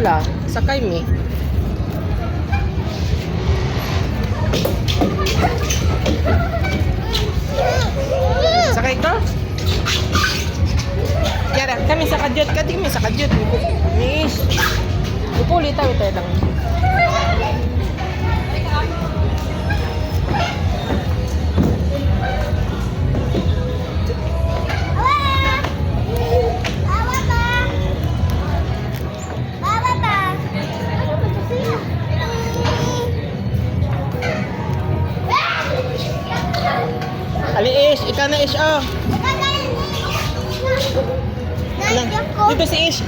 Wala. Sakay mi. Sakay ka? Yara, kami sa kadyot. Kami sa kadyot. Mish. Upuli tayo lang. Ali Ish, ikaw na Ish, oh. Dito si Ish.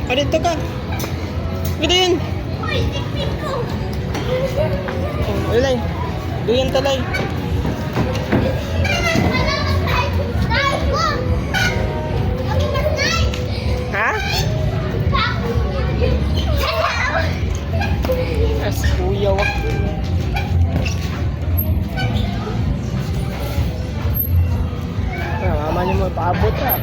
O, dito ka. Dito yun. Oh, alay. Duyan talay. Ha? As kuya wak. Mama niyo mo paabot ha.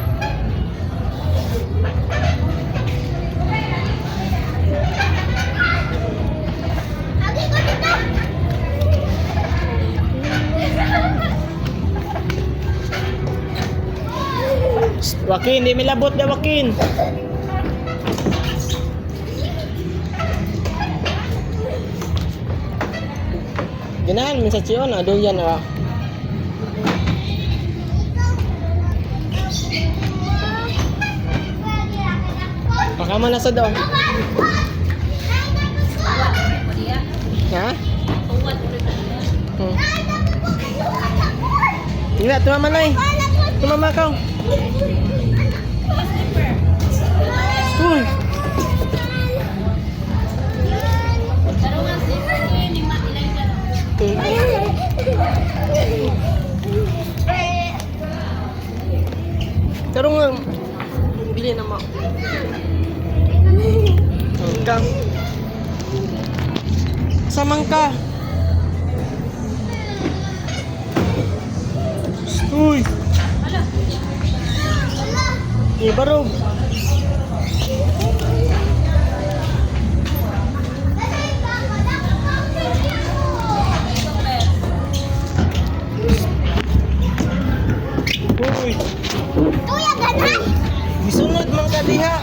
Wakin, di milabot na Wakin. Ganahan, minsan siyon, ado yan ah. Baka man nasa daw. Ha? Hindi, tumama na eh. Tumama ka. Uy. Tarong nga. Bili na mo. Ka. Samang ka. Uy. Ibarog. Uy. Tuya ganan. Gisunod man ka diha.